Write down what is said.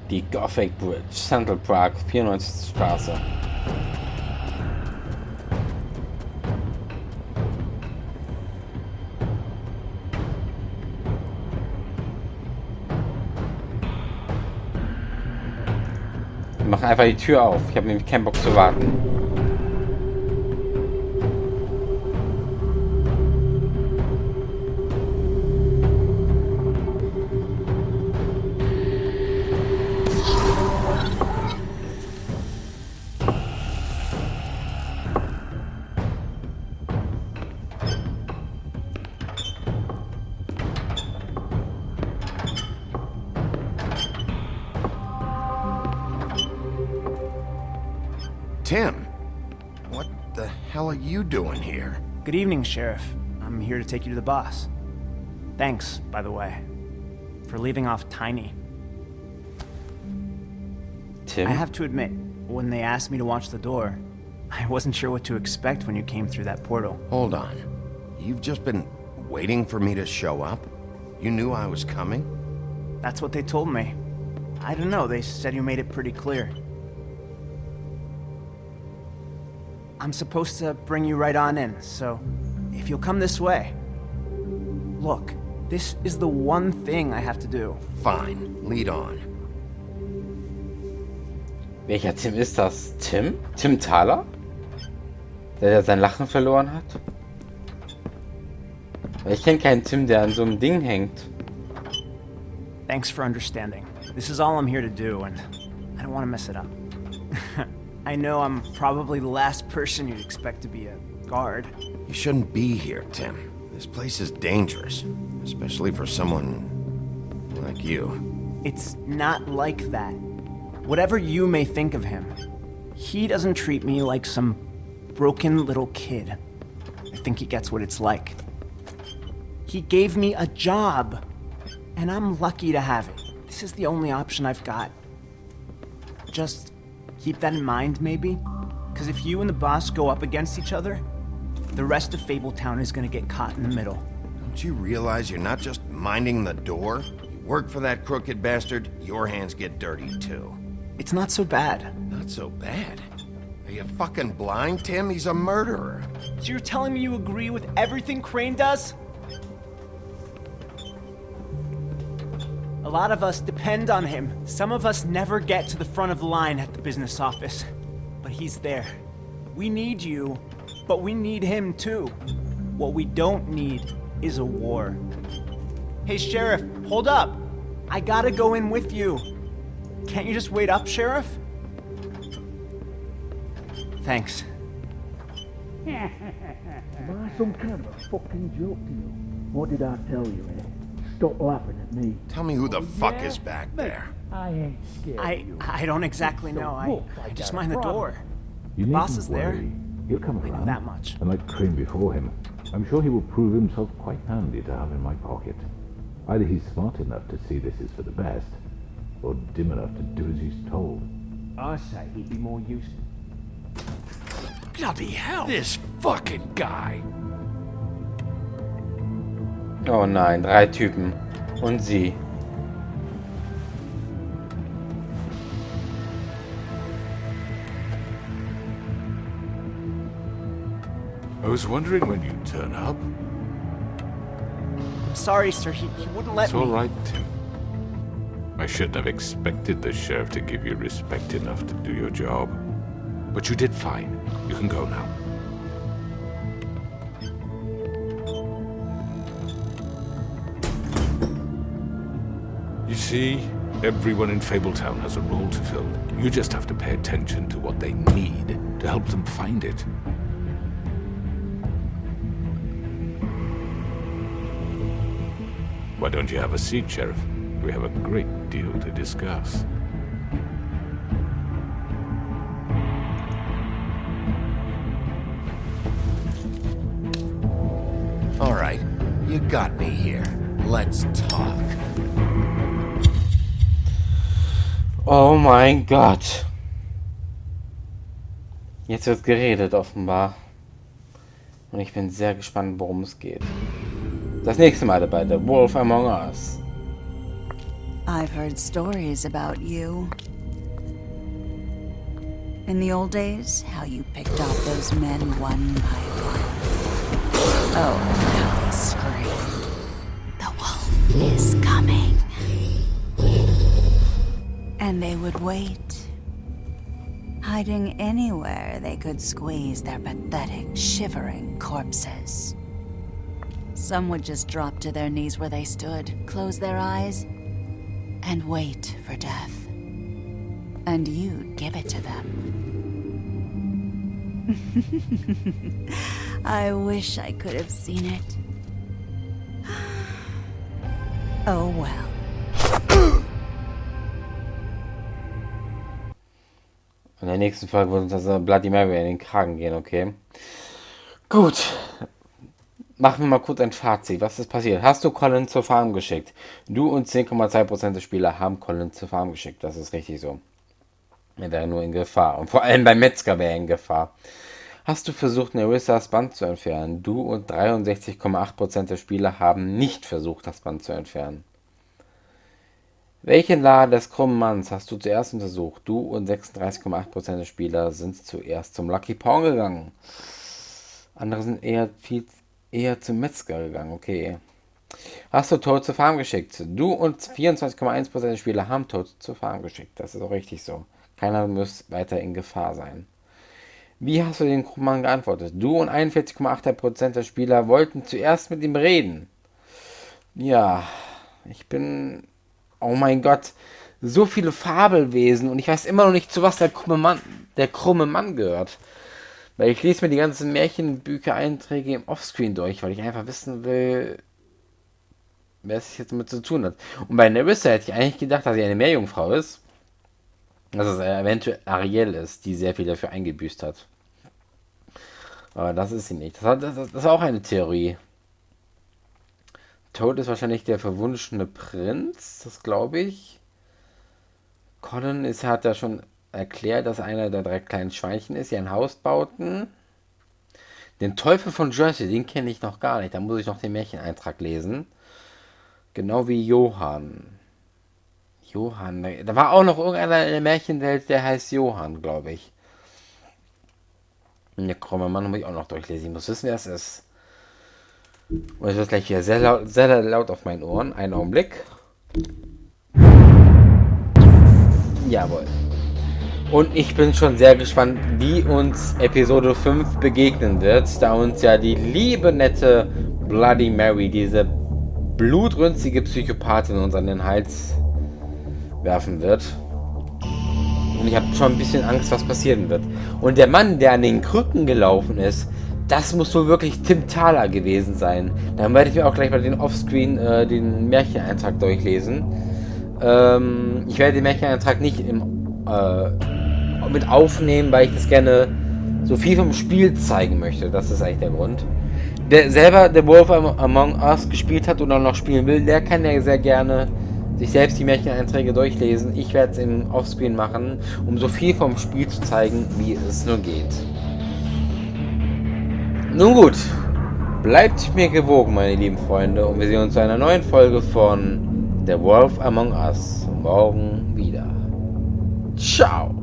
Die Gothic Bridge, Central Park, 94. Straße. Wir machen einfach die Tür auf. Ich habe nämlich keinen Bock zu warten. Tim, what the hell are you doing here? Good evening, Sheriff. I'm here to take you to the boss. Thanks, by the way, for leaving off Tiny. Tim? I have to admit, when they asked me to watch the door, I wasn't sure what to expect when you came through that portal. Hold on. You've just been waiting for me to show up? You knew I was coming? That's what they told me. I don't know, they said you made it pretty clear. I'm supposed to bring you right on in, so if you'll come this way. Look, this is the one thing I have to do. Fine, lead on. Welcher Tim ist das? Tim? Tim Thaler? Der sein Lachen verloren hat? Weil ich kenne keinen Tim, der an so einem Ding hängt. Thanks for understanding. This is all I'm here to do, and I don't want to mess it up. I know I'm probably the last person you'd expect to be a guard. You shouldn't be here, Tim. This place is dangerous, especially for someone like you. It's not like that. Whatever you may think of him, he doesn't treat me like some broken little kid. I think he gets what it's like. He gave me a job, and I'm lucky to have it. This is the only option I've got. Just keep that in mind, maybe? Because if you and the boss go up against each other, the rest of Fabletown is gonna get caught in the middle. Don't you realize you're not just minding the door? You work for that crooked bastard, your hands get dirty too. It's not so bad. Not so bad. Are you fucking blind, Tim? He's a murderer. So you're telling me you agree with everything Crane does? A lot of us depend on him. Some of us never get to the front of the line at the business office. But he's there. We need you, but we need him too. What we don't need is a war. Hey, Sheriff, hold up. I gotta go in with you. Can't you just wait up, Sheriff? Thanks. Am I some kind of a fucking joke to you? What did I tell you, eh? Stop laughing at me. Tell me who the fuck is back there. I ain't scared of you. I don't exactly know. I just mind the door. You The boss needn't is there. worry. He'll come I know around. that much. And like Krumme before him, I'm sure he will prove himself quite handy to have in my pocket. Either he's smart enough to see this is for the best, or dim enough to do as he's told. I say he'd be more useful. Bloody hell! This fucking guy! Oh nein, 3 Typen. Und sie. I was wondering when you'd turn up. I'm sorry, sir. He wouldn't let It's me. all right, Tim. I shouldn't have expected the sheriff to give you respect enough to do your job. But you did fine. You can go now. You see, everyone in Fabletown has a role to fill. You just have to pay attention to what they need to help them find it. Why don't you have a seat, Sheriff? We have a great deal to discuss. All right, you got me here. Let's talk. Oh mein Gott. Jetzt wird geredet, offenbar. Und ich bin sehr gespannt, worum es geht. Das nächste Mal dabei, The Wolf Among Us. I've heard stories about you. In the old days, how you picked off those men one by one. Oh, how they screamed. The wolf is coming. And they would wait, hiding anywhere they could squeeze their pathetic, shivering corpses. Some would just drop to their knees where they stood, close their eyes, and wait for death. And you'd give it to them. I wish I could have seen it. Oh well. In der nächsten Folge wird uns also Bloody Mary in den Kragen gehen, okay? Gut. Machen wir mal kurz ein Fazit. Was ist passiert? Hast du Colin zur Farm geschickt? Du und 10,2% der Spieler haben Colin zur Farm geschickt. Das ist richtig so. Er wäre nur in Gefahr. Und vor allem beim Metzger wäre er in Gefahr. Hast du versucht, Nerissas Band zu entfernen? Du und 63,8% der Spieler haben nicht versucht, das Band zu entfernen. Welchen Laden des krummen Manns hast du zuerst untersucht? Du und 36,8% der Spieler sind zuerst zum Lucky Pawn gegangen. Andere sind eher zum Metzger gegangen, okay. Hast du Toad zur Farm geschickt? Du und 24,1% der Spieler haben Toad zur Farm geschickt. Das ist auch richtig so. Keiner muss weiter in Gefahr sein. Wie hast du den krummen Mann geantwortet? Du und 41,8% der Spieler wollten zuerst mit ihm reden. Ja, ich bin... Oh mein Gott, so viele Fabelwesen und ich weiß immer noch nicht, zu was der krumme Mann gehört. Weil ich lese mir die ganzen Märchenbücher-Einträge im Offscreen durch, weil ich einfach wissen will, wer es jetzt damit zu tun hat. Und bei Nerissa hätte ich eigentlich gedacht, dass sie eine Meerjungfrau ist. Dass es eventuell Ariel ist, die sehr viel dafür eingebüßt hat. Aber das ist sie nicht. Das ist auch eine Theorie. Toad ist wahrscheinlich der verwunschene Prinz, das glaube ich. Colin hat ja schon erklärt, dass einer der 3 kleinen Schweinchen ist, die ein Haus bauten. Den Teufel von Jersey, den kenne ich noch gar nicht. Da muss ich noch den Märcheneintrag lesen. Genau wie Johann. Da war auch noch irgendeiner in der Märchenwelt, der heißt Johann, glaube ich. Und der krumme Mann muss ich auch noch durchlesen. Ich muss wissen, wer es ist. Und es wird gleich wieder sehr laut auf meinen Ohren. Einen Augenblick. Jawohl. Und ich bin schon sehr gespannt, wie uns Episode 5 begegnen wird, da uns ja die liebe, nette Bloody Mary, diese blutrünstige Psychopathin, uns an den Hals werfen wird. Und ich habe schon ein bisschen Angst, was passieren wird. Und der Mann, der an den Krücken gelaufen ist, das muss wohl wirklich Tim Thaler gewesen sein. Dann werde ich mir auch gleich mal den Offscreen den Märcheneintrag durchlesen. Ich werde den Märcheneintrag nicht mit aufnehmen, weil ich das gerne so viel vom Spiel zeigen möchte. Das ist eigentlich der Grund. Der selber The Wolf Among Us gespielt hat oder noch spielen will, der kann ja sehr gerne sich selbst die Märcheneinträge durchlesen. Ich werde es im Offscreen machen, um so viel vom Spiel zu zeigen, wie es nur geht. Nun gut, bleibt mir gewogen, meine lieben Freunde, und wir sehen uns zu einer neuen Folge von The Wolf Among Us morgen wieder. Ciao!